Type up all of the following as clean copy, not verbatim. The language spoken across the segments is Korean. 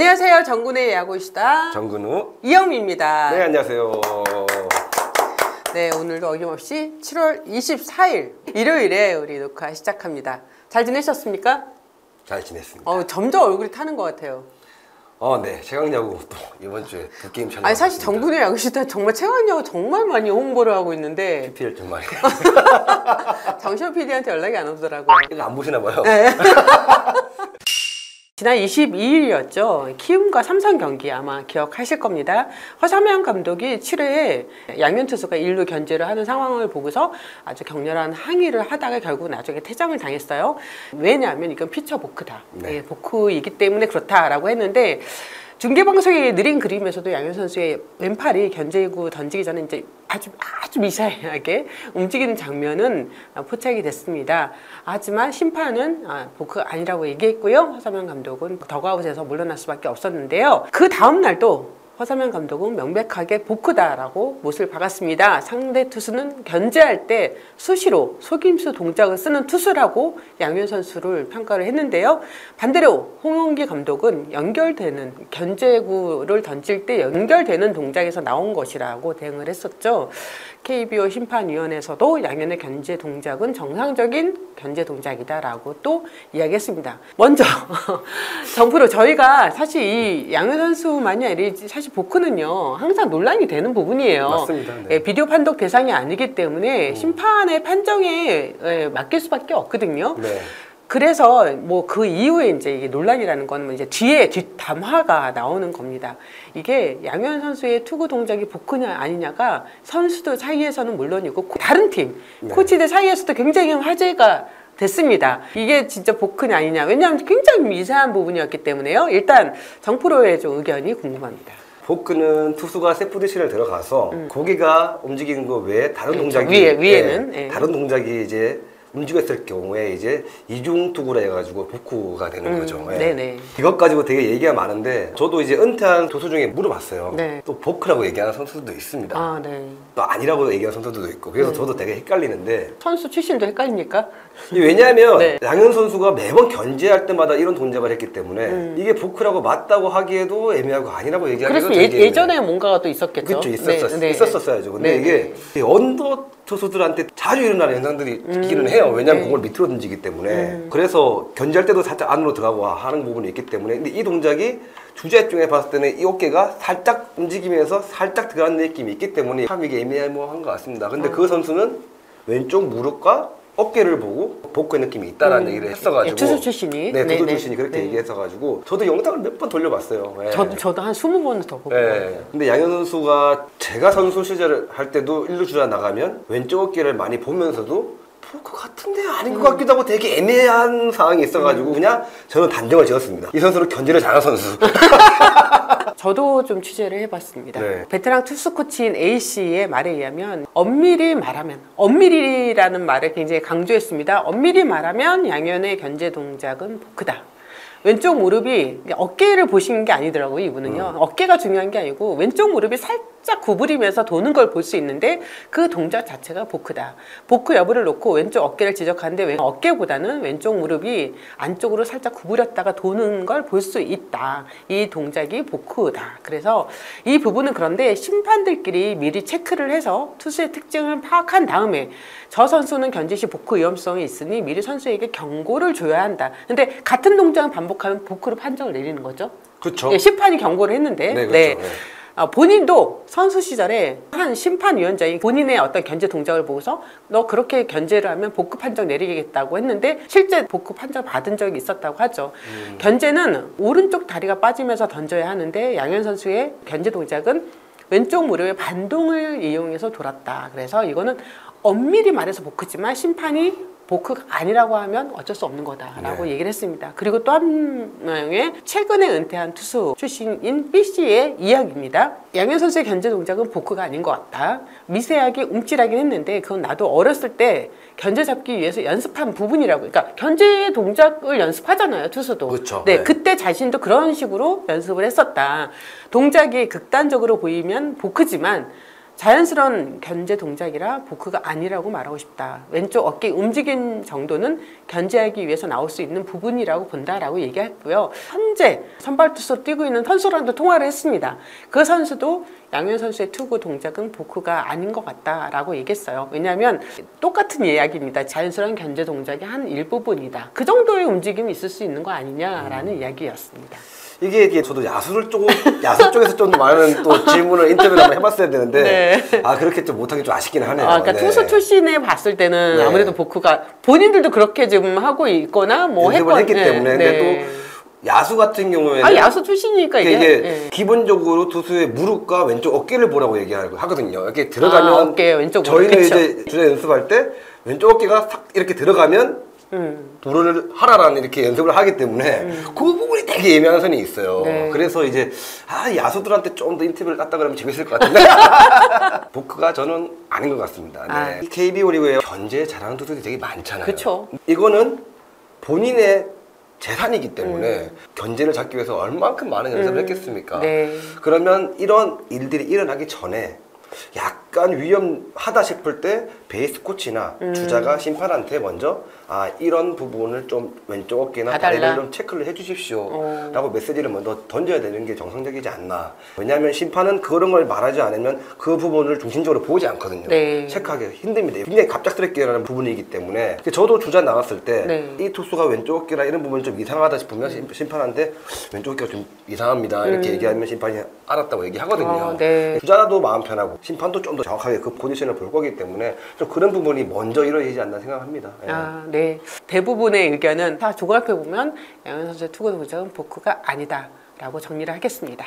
안녕하세요. 정근우의 야구시다. 정근우 이영미입니다. 네, 안녕하세요. 네, 오늘도 어김없이 7월 24일 일요일에 우리 녹화 시작합니다. 잘 지내셨습니까? 잘 지냈습니다. 점점 얼굴이 타는 것 같아요. 네. 최강야구 또 이번 주에 두 게임 촬영. 아니 사실 정근우의 야구시다 정말 최강야구 정말 많이 홍보를 하고 있는데 PPL 정말 정시호 PD한테 연락이 안 오더라고요. 이거 안 보시나 봐요. 네. 지난 22일이었죠. 키움과 삼성 경기 아마 기억하실 겁니다. 허삼영 감독이 7회에 양현 투수가 1루 견제를 하는 상황을 보고서 아주 격렬한 항의를 하다가 결국 나중에 퇴장을 당했어요. 왜냐하면 이건 피처 보크다. 네. 보크이기 때문에 그렇다라고 했는데 중계방송의 느린 그림에서도 양현 선수의 왼팔이 견제구 던지기 전에 이제 아주 미세하게 움직이는 장면은 포착이 됐습니다. 하지만 심판은 보크가 아니라고 얘기했고요. 허삼영 감독은 더그아웃에서 물러날 수밖에 없었는데요. 그 다음 날도 허삼영 감독은 명백하게 보크다라고 못을 박았습니다. 상대 투수는 견제할 때 수시로 속임수 동작을 쓰는 투수라고 양현 선수를 평가를 했는데요. 반대로 홍영기 감독은 연결되는 견제구를 던질 때 연결되는 동작에서 나온 것이라고 대응을 했었죠. KBO 심판위원회에서도 양현의 견제 동작은 정상적인 견제 동작이다라고 또 이야기했습니다. 먼저 정프로 저희가 사실 이 양현 선수만이 아니라 사실 보크는요 항상 논란이 되는 부분이에요. 맞습니다. 네. 비디오 판독 대상이 아니기 때문에 심판의 판정에 맡길 수밖에 없거든요. 네. 그래서 뭐 그 이후에 이제 이게 논란이라는 건 이제 뒤에 뒷담화가 나오는 겁니다. 이게 양현 선수의 투구 동작이 보크냐 아니냐가 선수들 사이에서는 물론이고 다른 팀 네. 코치들 사이에서도 굉장히 화제가 됐습니다. 이게 진짜 보크냐 아니냐. 왜냐하면 굉장히 미세한 부분이었기 때문에요. 일단 정프로의 좀 의견이 궁금합니다. 보크는 투수가 세포지션을 들어가서 고개가 움직이는 거 외에 다른 동작이 위에는 다른 동작이 이제 움직였을 경우에 이제 이중 투구라 해가지고 보크가 되는 거죠. 네네. 이것 가지고 되게 얘기가 많은데 저도 이제 은퇴한 투수 중에 물어봤어요. 네. 또 보크라고 얘기하는 선수들도 있습니다. 네. 또 아니라고 얘기하는 선수들도 있고 그래서 저도 되게 헷갈리는데 선수 출신도 헷갈립니까? 왜냐하면 네. 양현 선수가 매번 견제할 때마다 이런 동작을 했기 때문에 이게 보크라고 맞다고 하기에도 애매하고 아니라고 얘기하기도 그래서 되게 예전에 뭔가가 또 있었겠죠. 그렇죠. 네. 있었어야죠. 근데 이게 언더 투수들한테 자주 일어나는 현상들이 있기는 해요. 왜냐하면 공을 밑으로 던지기 때문에. 그래서 견제할 때도 살짝 안으로 들어가고 하는 부분이 있기 때문에. 근데 이 동작이 주자 입장에 봤을 때는 이 어깨가 살짝 움직이면서 살짝 들어가는 느낌이 있기 때문에 참 이게 애매한 것 같습니다. 근데 그 선수는 왼쪽 무릎과 어깨를 보고 보크의 느낌이 있다라는 얘기를 했어가지고 투수 출신이 투수 출신이 그렇게 얘기했어가지고 저도 영상을 몇 번 돌려봤어요. 저도 한 20번 더 보고. 근데 양현 선수가 제가 선수 시절을 할 때도 1루 주자 나가면 왼쪽 어깨를 많이 보면서도 보크 같은데 아닌 것 같기도 하고 되게 애매한 상황이 있어가지고 그냥 저는 단정을 지었습니다. 이 선수는 견제를 잘하는 선수. 저도 좀 취재를 해봤습니다. 네. 베테랑 투수 코치인 A씨의 말에 의하면 엄밀히 말하면 엄밀히라는 말을 굉장히 강조했습니다. 엄밀히 말하면 양현의 견제 동작은 보크다. 왼쪽 무릎이 어깨를 보시는 게 아니더라고요. 이분은요. 어깨가 중요한 게 아니고 왼쪽 무릎이 살짝 구부리면서 도는 걸 볼 수 있는데 그 동작 자체가 보크다. 보크 여부를 놓고 왼쪽 어깨를 지적하는데 어깨보다는 왼쪽 무릎이 안쪽으로 살짝 구부렸다가 도는 걸 볼 수 있다. 이 동작이 보크다. 그래서 이 부분은 그런데 심판들끼리 미리 체크를 해서 투수의 특징을 파악한 다음에 저 선수는 견제 시 보크 위험성이 있으니 미리 선수에게 경고를 줘야 한다. 근데 같은 동작을 반복하면 보크로 판정을 내리는 거죠. 그렇죠. 심판이 경고를 했는데 네, 그렇죠. 본인도 선수 시절에 한 심판위원장이 본인의 어떤 견제 동작을 보고서 너 그렇게 견제를 하면 보크 판정 내리겠다고 했는데 실제 보크 판정 받은 적이 있었다고 하죠. 견제는 오른쪽 다리가 빠지면서 던져야 하는데 양현 선수의 견제 동작은 왼쪽 무릎의 반동을 이용해서 돌았다. 그래서 이거는 엄밀히 말해서 보크지만 심판이 보크가 아니라고 하면 어쩔 수 없는 거다라고 얘기를 했습니다. 그리고 또 한 명의 최근에 은퇴한 투수 출신인 B씨의 이야기입니다. 양현 선수의 견제 동작은 보크가 아닌 것 같다. 미세하게 움찔하긴 했는데 그건 나도 어렸을 때 견제 잡기 위해서 연습한 부분이라고. 그러니까 견제 동작을 연습하잖아요, 투수도. 그렇죠. 네, 그때 자신도 그런 식으로 연습을 했었다. 동작이 극단적으로 보이면 보크지만 자연스러운 견제 동작이라 보크가 아니라고 말하고 싶다. 왼쪽 어깨 움직인 정도는 견제하기 위해서 나올 수 있는 부분이라고 본다라고 얘기했고요. 현재 선발 투수로 뛰고 있는 선수랑도 통화를 했습니다. 그 선수도 양현 선수의 투구 동작은 보크가 아닌 것 같다라고 얘기했어요. 왜냐하면 똑같은 이야기입니다. 자연스러운 견제 동작의 한 일부분이다. 그 정도의 움직임이 있을 수 있는 거 아니냐라는 이야기였습니다. 이게 저도 야수 쪽에서 좀 많은 또 질문을 인터뷰를 한번 해봤어야 되는데 네. 그렇게 좀 못한 게 좀 아쉽긴 하네요. 그러니까 네. 투수 출신에 봤을 때는 네. 아무래도 보크가 본인들도 그렇게 지금 하고 있거나 뭐 연습을 했기 네. 때문에 네. 근데 또 야수 같은 경우에는 야수 출신이니까 이게 네. 기본적으로 투수의 무릎과 왼쪽 어깨를 보라고 얘기하거든요. 이렇게 들어가면 어깨 왼쪽 저희는 그쵸. 이제 주자 연습할 때 왼쪽 어깨가 싹 이렇게 들어가면 도루를 하라라는 이렇게 연습을 하기 때문에 그 부분이 되게 예민한 선이 있어요. 네. 그래서 이제 야수들한테 좀 더 인터뷰를 땄다 그러면 재밌을 것 같은데 보크가 저는 아닌 것 같습니다. 네. 이 KBO 리그에 견제 잘하는 투수들이 되게 많잖아요. 그쵸. 이거는 본인의 재산이기 때문에 견제를 잡기 위해서 얼만큼 많은 연습을 했겠습니까? 네. 그러면 이런 일들이 일어나기 전에 약간 위험하다 싶을 때 베이스 코치나 주자가 심판한테 먼저 이런 부분을 좀 왼쪽 어깨나 봐달라. 다리를 좀 체크를 해주십시오 라고 메시지를 먼저 던져야 되는 게 정상적이지 않나. 왜냐하면 심판은 그런 걸 말하지 않으면 그 부분을 중심적으로 보지 않거든요. 네. 체크하기 힘듭니다. 굉장히 갑작스럽게 일어나는 부분이기 때문에 저도 주자 나왔을 때 이 투수가 왼쪽 어깨나 이런 부분이 좀 이상하다 싶으면 심판한테 왼쪽 어깨가 좀 이상합니다 이렇게 얘기하면 심판이 알았다고 얘기하거든요. 네. 주자도 마음 편하고 심판도 좀 더 정확하게 그 포지션을 볼 거기 때문에 좀 그런 부분이 먼저 이루어지지 않나 생각합니다. 네. 대부분의 의견은 다 종합해 보면 양현 선수의 투구 동작은 보크가 아니다라고 정리를 하겠습니다.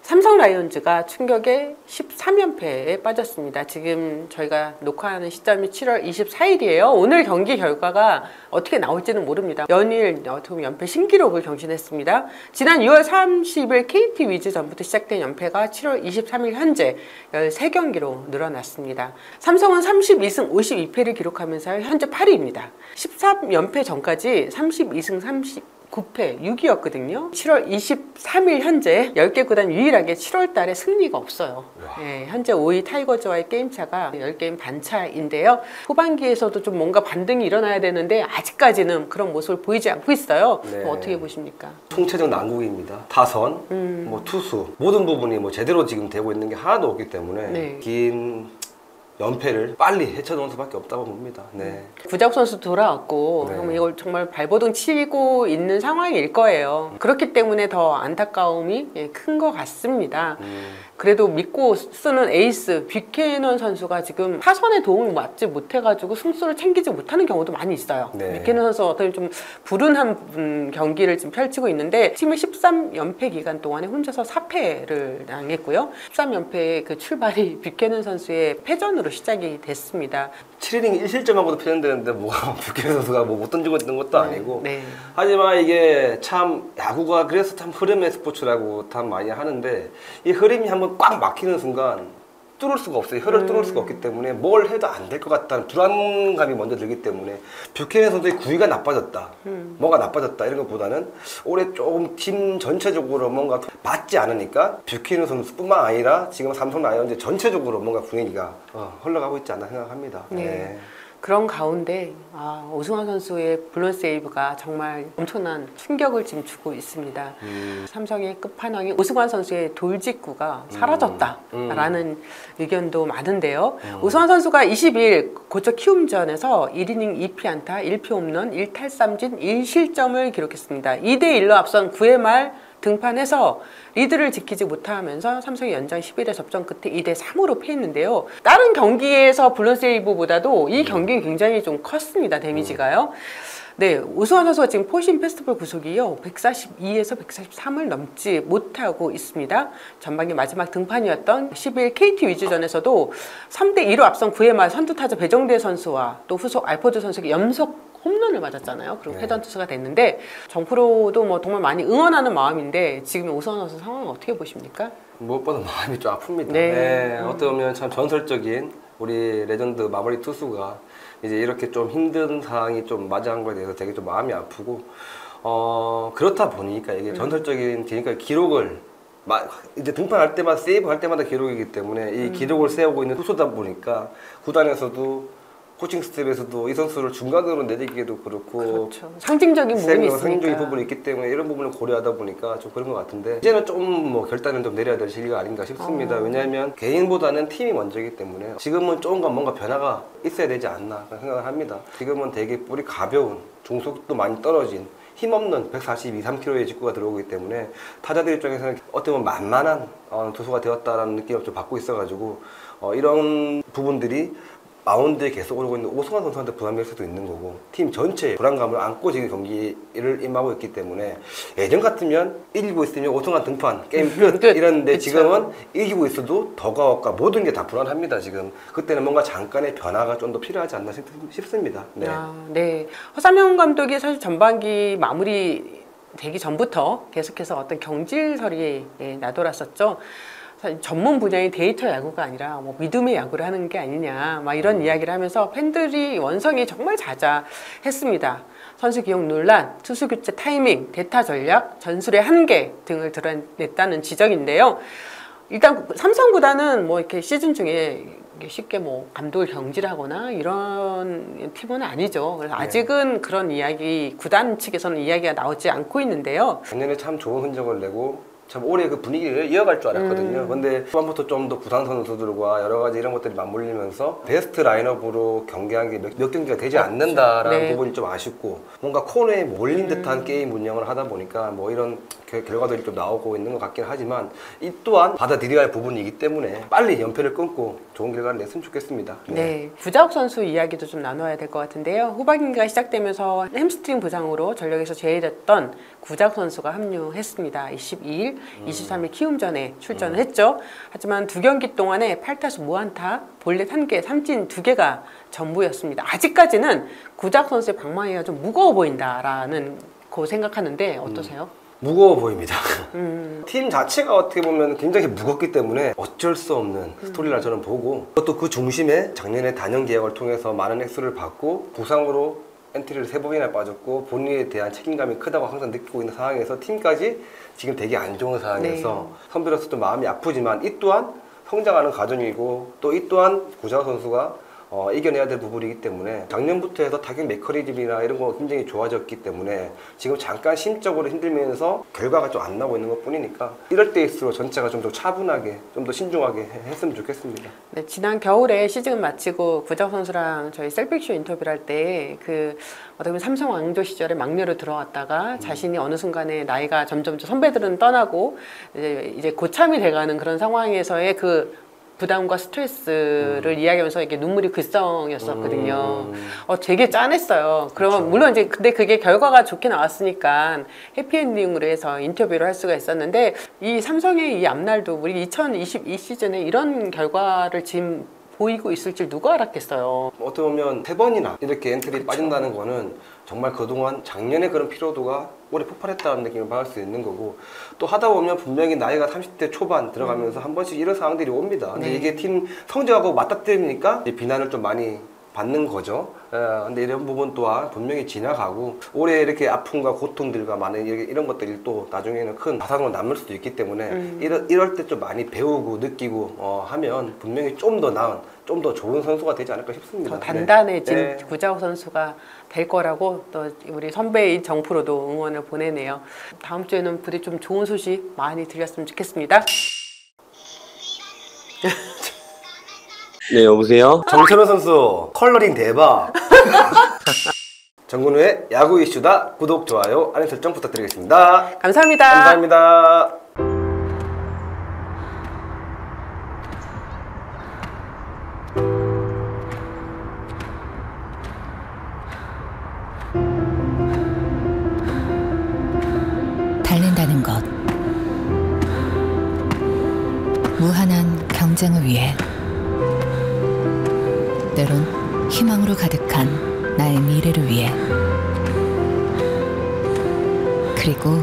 삼성 라이온즈가 충격의 13연패에 빠졌습니다. 지금 저희가 녹화하는 시점이 7월 24일이에요. 오늘 경기 결과가 어떻게 나올지는 모릅니다. 연일 어떻게 보면 연패 신기록을 경신했습니다. 지난 6월 30일 KT 위즈전부터 시작된 연패가 7월 23일 현재 13경기로 늘어났습니다. 삼성은 32승 52패를 기록하면서 현재 8위입니다. 13연패 전까지 32승 9패 6위였거든요. 7월 23일 현재 10개 구단 유일하게 7월 달에 승리가 없어요. 네, 현재 5위 타이거즈와의 게임차가 10게임 반차인데요. 후반기에서도 좀 뭔가 반등이 일어나야 되는데 아직까지는 그런 모습을 보이지 않고 있어요. 네. 어떻게 보십니까? 총체적 난국입니다. 타선, 뭐 투수 모든 부분이 뭐 제대로 지금 되고 있는 게 하나도 없기 때문에 네. 긴 연패를 빨리 헤쳐놓을 수밖에 없다고 봅니다. 네. 구자욱 선수 돌아왔고 네. 이걸 정말 발버둥 치고 있는 상황일 거예요. 그렇기 때문에 더 안타까움이 큰 것 같습니다. 그래도 믿고 쓰는 에이스 빅캐넌 선수가 지금 타선에 도움을 받지 못해가지고 승수를 챙기지 못하는 경우도 많이 있어요. 네. 빅캐넌 선수 어떤 좀 불운한 경기를 지금 펼치고 있는데 팀의 13연패 기간 동안에 혼자서 4패를 당했고요. 13연패의 그 출발이 빅캐넌 선수의 패전으로 시작이 됐습니다. 7이닝 1실점하고도 표현되는데 뭐가 뷰캐넌 선수가 뭐 못 던지고 있는 것도 아니고 네. 하지만 이게 참 야구가 그래서 참 흐름의 스포츠라고 참 많이 하는데 이 흐름이 한번 꽉 막히는 순간 뚫을 수가 없어요. 혀를 뚫을 수가 없기 때문에 뭘 해도 안 될 것 같다는 불안감이 먼저 들기 때문에 뷰캐넌 선수의 구위가 나빠졌다. 뭐가 나빠졌다 이런 것보다는 올해 조금 팀 전체적으로 뭔가 맞지 않으니까 뷰캐넌 선수뿐만 아니라 지금 삼성 라이온즈 전체적으로 뭔가 분위기가 흘러가고 있지 않나 생각합니다. 네. 네. 그런 가운데 오승환 선수의 블론 세이브가 정말 엄청난 충격을 지금 주고 있습니다. 삼성의 끝판왕이 오승환 선수의 돌직구가 사라졌다라는 의견도 많은데요. 오승환 선수가 22일 고척 키움전에서 1이닝 2피안타 1피 홈런 1탈삼진 1실점을 기록했습니다. 2대1로 앞선 9회 말 등판해서 리드를 지키지 못하면서 삼성이 연장 11회 접전 끝에 2대3으로 패했는데요. 다른 경기에서 블론 세이브보다도 이 경기는 굉장히 좀 컸습니다. 데미지가요. 네, 오승환 선수가 지금 포신 페스티벌 구속이요 142에서 143을 넘지 못하고 있습니다. 전반기 마지막 등판이었던 10일 KT 위즈전에서도 3대2로 앞선 9회 말 선두타자 배정대 선수와 또 후속 알포드 선수에게 연속 홈런을 맞았잖아요. 그리고 패전 투수가 됐는데 정프로도 뭐 정말 많이 응원하는 마음인데 지금 오승환 선수 상황은 어떻게 보십니까? 무엇보다 마음이 좀 아픕니다. 네. 네. 어떻게 보면 참 전설적인 우리 레전드 마무리 투수가 이제 이렇게 좀 힘든 상황이 좀 맞이한 거에 대해서 되게 좀 마음이 아프고 그렇다 보니까 이게 전설적인 그러니까 기록을 이제 등판할 때마다 세이브 할 때마다 기록이기 때문에 이 기록을 세우고 있는 투수다 보니까 구단에서도 코칭 스텝에서도 이 선수를 중간으로 내리기에도 그렇고 그렇죠. 상징적인 부분이 있으니까. 상징적인 부분이 있기 때문에 이런 부분을 고려하다 보니까 좀 그런 것 같은데 이제는 좀 뭐 결단을 좀 내려야 될 시기가 아닌가 싶습니다. 왜냐하면 개인보다는 팀이 먼저이기 때문에 지금은 조금만 뭔가 변화가 있어야 되지 않나 생각을 합니다. 지금은 되게 뿌리 가벼운 중속도 많이 떨어진 힘없는 142, 3kg의 직구가 들어오기 때문에 타자들 입장에서는 어떻게 보면 만만한 투수가 되었다라는 느낌을 좀 받고 있어가지고 이런 부분들이 마운드에 계속 오르고 있는 오승환 선수한테 부담될 수도 있는 거고 팀 전체에 불안감을 안고 지금 경기를 임하고 있기 때문에 예전 같으면 이기고 있으면 오승환 등판 게임 끝 이랬는데 그쵸. 지금은 이기고 있어도 더가워가 모든 게 다 불안합니다. 지금 그때는 뭔가 잠깐의 변화가 좀 더 필요하지 않나 싶습니다. 네. 네. 허삼영 감독이 사실 전반기 마무리 되기 전부터 계속해서 어떤 경질설이 나돌았었죠. 전문 분야인 데이터 야구가 아니라 뭐 믿음의 야구를 하는 게 아니냐 막 이런 이야기를 하면서 팬들이 원성이 정말 자자했습니다. 선수 기용 논란, 투수 교체 타이밍, 대타 전략, 전술의 한계 등을 드러냈다는 지적인데요. 일단 삼성 구단은 뭐 이렇게 시즌 중에 쉽게 뭐 감독을 경질하거나 이런 팀은 아니죠. 그래서 아직은 그런 이야기 구단 측에서는 이야기가 나오지 않고 있는데요. 작년에 참 좋은 흔적을 내고 참 올해 그 분위기를 이어갈 줄 알았거든요. 근데 후반부터 좀 더 부상 선수들과 여러 가지 이런 것들이 맞물리면서 베스트 라인업으로 경기한 게 몇 경기가 되지 않는다라는 부분이 좀 아쉽고 뭔가 코너에 몰린 듯한 게임 운영을 하다 보니까 뭐 이런 결과들이 좀 나오고 있는 것 같긴 하지만 이 또한 받아들여야 할 부분이기 때문에 빨리 연패를 끊고 좋은 결과를 냈으면 좋겠습니다. 네. 구자욱 선수 이야기도 좀 나눠야 될 것 같은데요. 후반기가 시작되면서 햄스트링 부상으로 전력에서 제외됐던 구자욱 선수가 합류했습니다. 22일, 23일 키움전에 출전을 했죠. 하지만 2경기 동안에 8타수 무안타, 볼넷 1개, 삼진 2개가 전부였습니다. 아직까지는 구자욱 선수의 방망이가 좀 무거워 보인다라는 거 생각하는데 어떠세요? 무거워 보입니다. 팀 자체가 어떻게 보면 굉장히 무겁기 때문에 어쩔 수 없는 스토리라 저는 보고 또 그 중심에 작년에 단연 계약을 통해서 많은 액수를 받고 부상으로 엔트리를 3번이나 빠졌고 본인에 대한 책임감이 크다고 항상 느끼고 있는 상황에서 팀까지 지금 되게 안 좋은 상황에서 선배로서 좀 마음이 아프지만 이 또한 성장하는 과정이고 또 이 또한 구자욱 선수가 이겨내야 될 부분이기 때문에 작년부터 해서 타격 메커니즘이나 이런 거 굉장히 좋아졌기 때문에 지금 잠깐 심적으로 힘들면서 결과가 좀 안 나오고 있는 것 뿐이니까 이럴 때일수록 전체가 좀 더 차분하게 좀 더 신중하게 했으면 좋겠습니다. 네, 지난 겨울에 시즌 마치고 구자욱 선수랑 저희 셀픽쇼 인터뷰를 할 때 어떻게 보면 삼성 왕조 시절에 막내로 들어왔다가 자신이 어느 순간에 나이가 점점 선배들은 떠나고 이제 고참이 돼가는 그런 상황에서의 그 부담과 스트레스를 이야기하면서 이게 눈물이 글썽였었거든요. 되게 짠했어요. 그러면 그렇죠. 물론 이제 근데 그게 결과가 좋게 나왔으니까 해피엔딩으로 해서 인터뷰를 할 수가 있었는데 이 삼성의 이 앞날도 우리 2022 시즌에 이런 결과를 지금 보이고 있을 줄 누가 알았겠어요. 어떻게 보면 3번이나 이렇게 엔트리 빠진다는 거는 정말 그동안 작년에 그런 피로도가 올해 폭발했다는 느낌을 받을 수 있는 거고 또 하다 보면 분명히 나이가 30대 초반 들어가면서 한 번씩 이런 상황들이 옵니다. 근데 이게 팀 성적하고 맞닥뜨리니까 비난을 좀 많이 받는 거죠. 근데 이런 부분 또한 분명히 지나가고 올해 이렇게 아픔과 고통들과 많은 이런 것들이 또 나중에는 큰 자산으로 남을 수도 있기 때문에 이럴 때 좀 많이 배우고 느끼고 하면 분명히 좀 더 나은 좀 더 좋은 선수가 되지 않을까 싶습니다. 더 단단해진 구자욱 선수가 될 거라고 또 우리 선배인 정프로도 응원을 보내네요. 다음 주에는 부디 좀 좋은 소식 많이 들렸으면 좋겠습니다. 네, 여보세요? 정철호 선수 컬러링 대박. 정근우의 야구 이슈다. 구독, 좋아요, 알림 설정 부탁드리겠습니다. 감사합니다. 감사합니다. 달린다는 것, 무한한 경쟁을 위해, 때론 희망으로 가득한 나의 미래를 위해, 그리고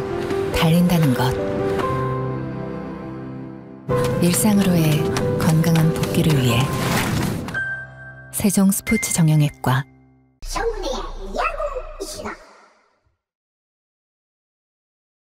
달린다는 것, 일상으로의 건강한 복귀를 위해 세종 스포츠 정형외과